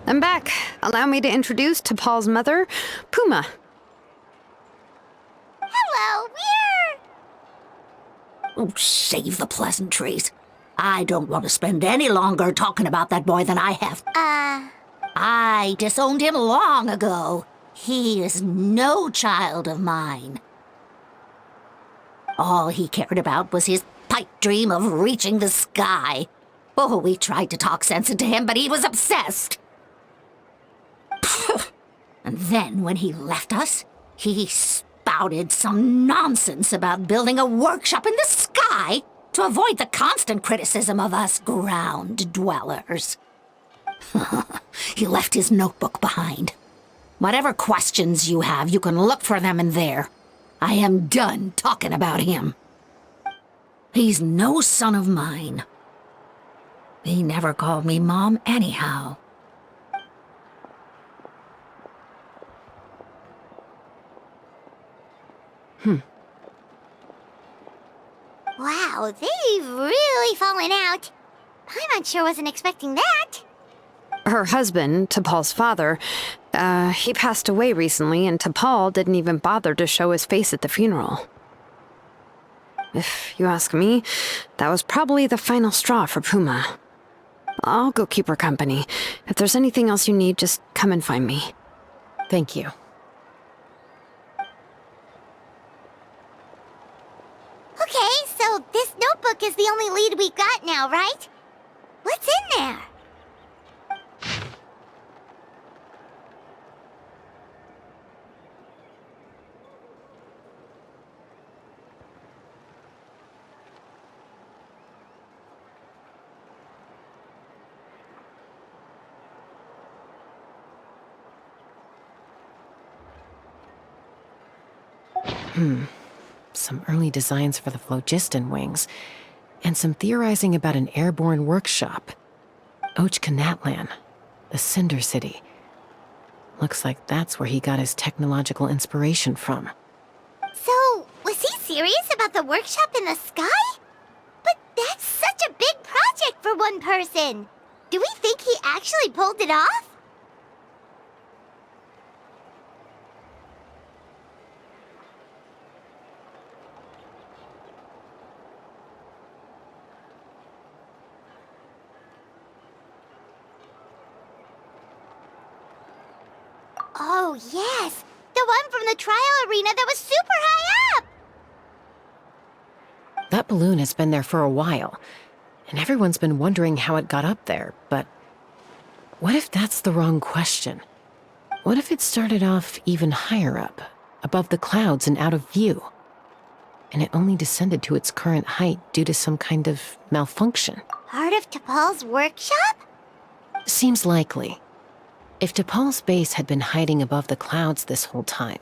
I'm back. Allow me to introduce to Paul's mother, Puma. Hello, Oh, save the pleasantries. I don't want to spend any longer talking about that boy than I have. I disowned him long ago. He is no child of mine. All he cared about was his pipe dream of reaching the sky. Oh, we tried to talk sense into him, but he was obsessed. And then when he left us, he spouted some nonsense about building a workshop in the sky to avoid the constant criticism of us ground dwellers. He left his notebook behind. Whatever questions you have, you can look for them in there. I am done talking about him. He's no son of mine. He never called me Mom anyhow. Wow, they've really fallen out. Paimon sure wasn't expecting that. Her husband, T'Pol's father, he passed away recently, and T'Pol didn't even bother to show his face at the funeral. If you ask me, that was probably the final straw for Puma. I'll go keep her company. If there's anything else you need, just come and find me. Thank you. Okay, so this notebook is the only lead we got now, right? What's in there? Some early designs for the phlogiston wings, and some theorizing about an airborne workshop. Ochkanatlan, the Cinder City. Looks like that's where he got his technological inspiration from. So, was he serious about the workshop in the sky? But that's such a big project for one person. Do we think he actually pulled it off? Oh, yes! The one from the trial arena that was super high up! That balloon has been there for a while, and everyone's been wondering how it got up there, but what if that's the wrong question? What if it started off even higher up, above the clouds and out of view, and it only descended to its current height due to some kind of malfunction? Part of T'Pol's workshop? Seems likely. If T'Pol's base had been hiding above the clouds this whole time,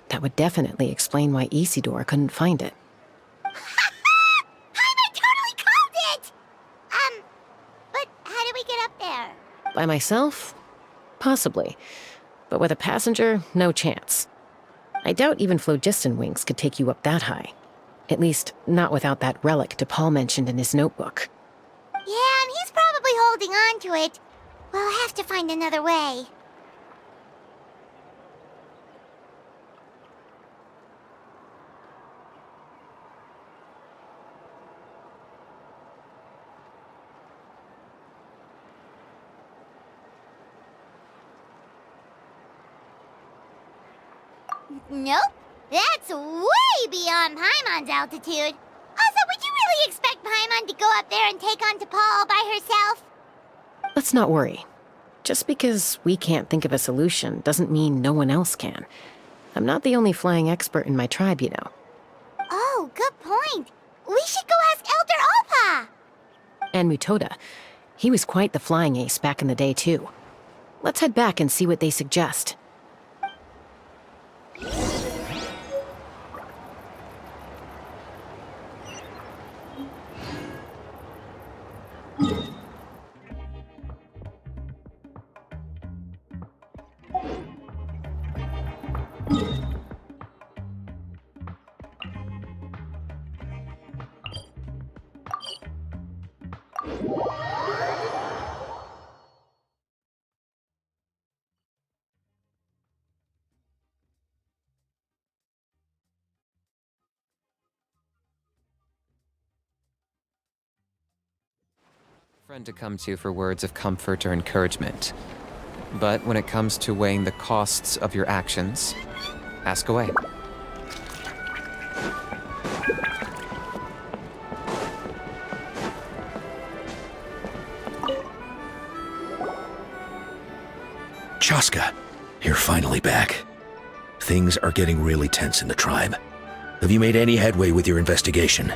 that would definitely explain why Isidore couldn't find it. I totally called it! But how did we get up there? By myself? Possibly. But with a passenger, no chance. I doubt even phlogiston wings could take you up that high. At least, not without that relic T'Pol mentioned in his notebook. Yeah, and he's probably holding on to it. We'll have to find another way. Nope. That's way beyond Paimon's altitude. Also, would you really expect Paimon to go up there and take on T'Pol all by herself? Let's not worry. Just because we can't think of a solution doesn't mean no one else can. I'm not the only flying expert in my tribe, you know. Oh, good point. We should go ask Elder Alpa. And Mutoda. He was quite the flying ace back in the day, too. Let's head back and see what they suggest. Friend to come to for words of comfort or encouragement. But when it comes to weighing the costs of your actions, ask away. Chaska, you're finally back. Things are getting really tense in the tribe. Have you made any headway with your investigation?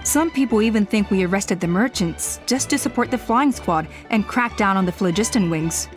Some people even think we arrested the merchants just to support the flying squad and crack down on the phlogiston wings.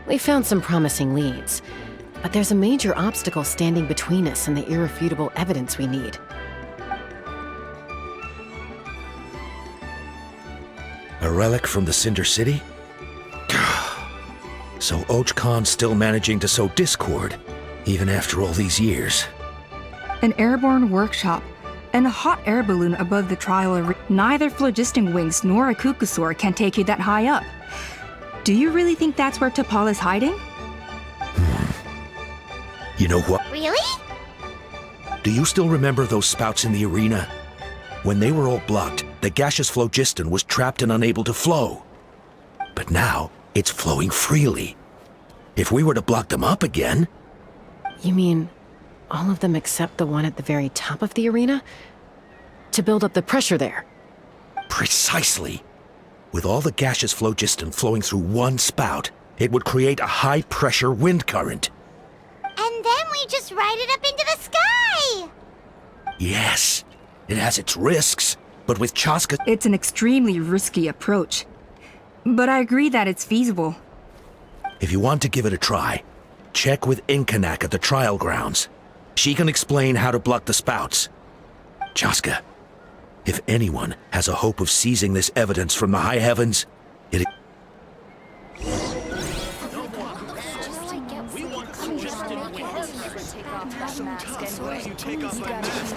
We found some promising leads, but there's a major obstacle standing between us and the irrefutable evidence we need. A relic from the Cinder City? So Och Khan's still managing to sow discord, even after all these years. An airborne workshop and a hot air balloon above the trial arena. Neither phlogiston wings nor a kukusaur can take you that high up. Do you really think that's where T'Pol is hiding? You know what? Really? Do you still remember those spouts in the arena? When they were all blocked, the gaseous phlogiston was trapped and unable to flow. But now, it's flowing freely. If we were to block them up again... You mean all of them except the one at the very top of the arena? To build up the pressure there? Precisely. With all the gaseous phlogiston flowing through one spout, it would create a high-pressure wind current. And then we just ride it up into the sky! Yes, it has its risks, but with Chaska... It's an extremely risky approach. But I agree that it's feasible. If you want to give it a try, check with Inkanak at the trial grounds. She can explain how to block the spouts. Chaska, if anyone has a hope of seizing this evidence from the high heavens, it...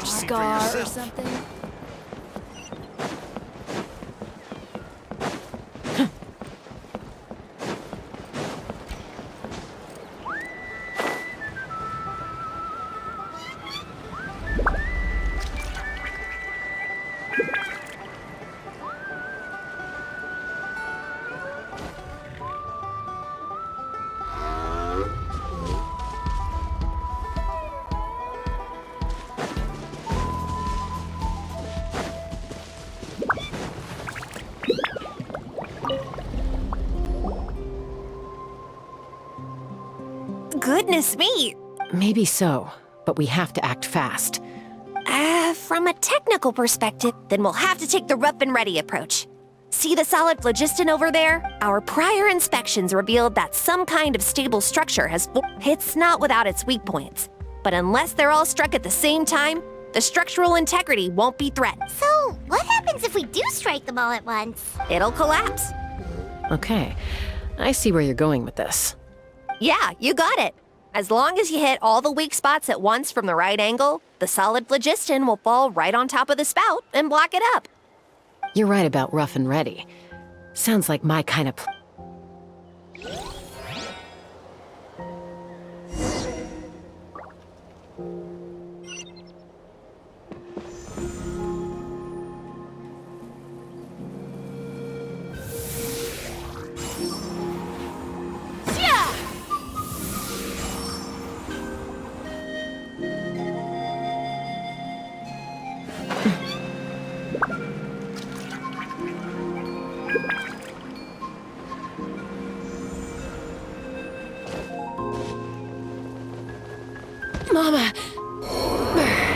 Scar or something. Goodness me! Maybe so, but we have to act fast. From a technical perspective, then we'll have to take the rough and ready approach. See the solid phlogiston over there? Our prior inspections revealed that some kind of stable structure has... It's not without its weak points. But unless they're all struck at the same time, the structural integrity won't be threatened. So, what happens if we do strike them all at once? It'll collapse. Okay, I see where you're going with this. Yeah, you got it. As long as you hit all the weak spots at once from the right angle, the solid phlogiston will fall right on top of the spout and block it up. You're right about rough and ready. Sounds like my kind of... Mama! Bird!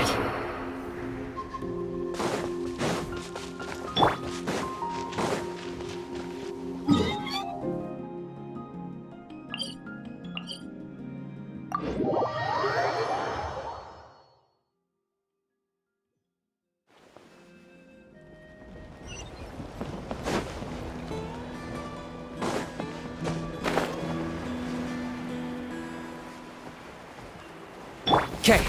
Okay.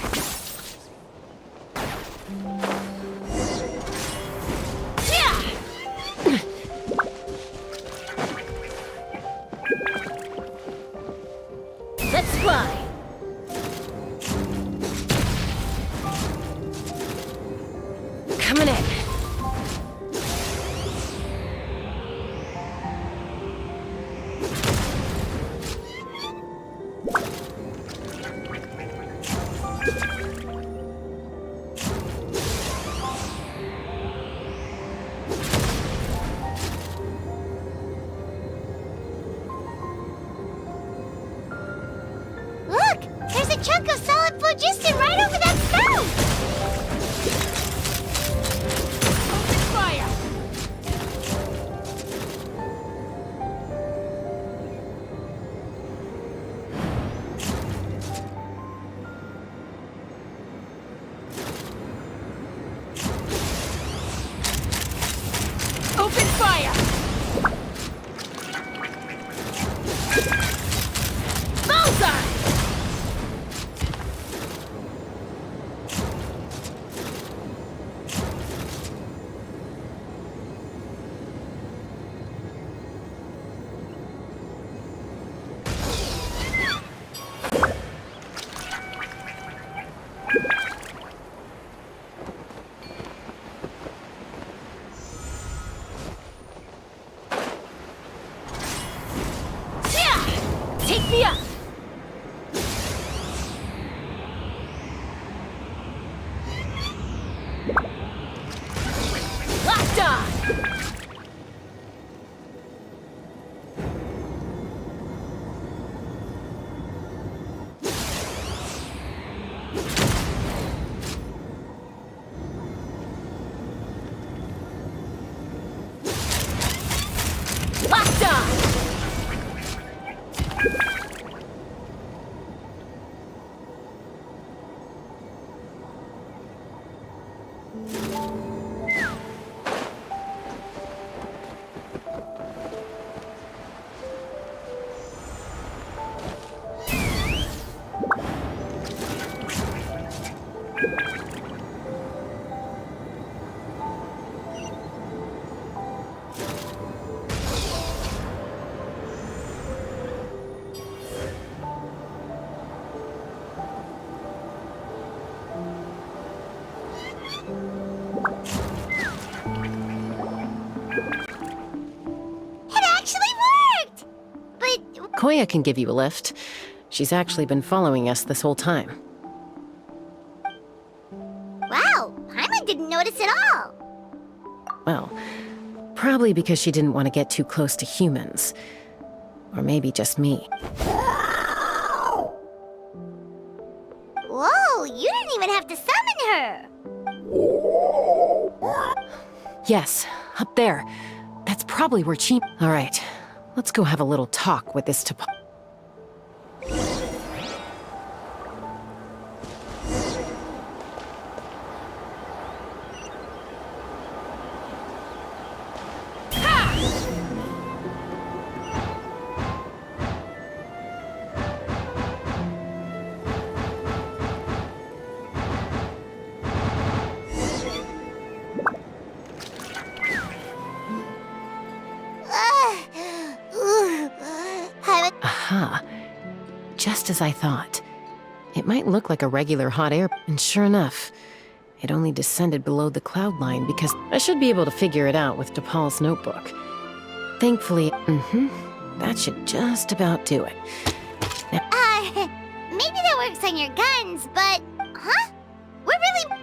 a chunk of solid phlogiston right over that spout! Open fire! Open fire! Bullseye! Take me up! Locked on! Locked on! It actually worked! But Koya can give you a lift. She's actually been following us this whole time. wow, Paimon didn't notice at all. Well, probably because she didn't want to get too close to humans. Or maybe just me. Whoa, you didn't even have to summon her! Yes, up there. That's probably where Chi... Alright, let's go have a little talk with this Topal. Aha. Just as I thought. It might look like a regular hot air, and sure enough, it only descended below the cloud line because I should be able to figure it out with DePaul's notebook. Thankfully, that should just about do it. Maybe that works on your guns, but... Huh? We're really...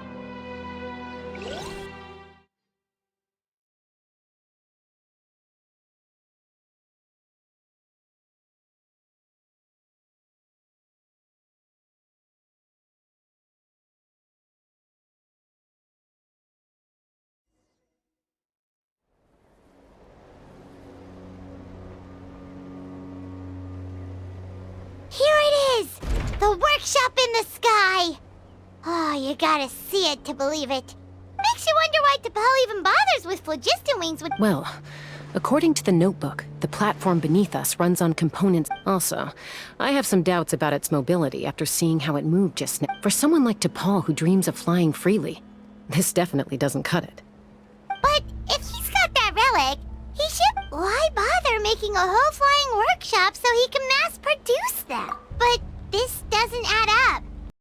Here it is! The workshop in the sky! Oh, you gotta see it to believe it. Makes you wonder why T'Pol even bothers with phlogiston wings with... Well, according to the notebook, the platform beneath us runs on components. Also, I have some doubts about its mobility after seeing how it moved just now. For someone like T'Pol who dreams of flying freely, this definitely doesn't cut it. But if he's got that relic, he should... Why bother making a whole flying workshop so he can mass produce them? But this doesn't add up.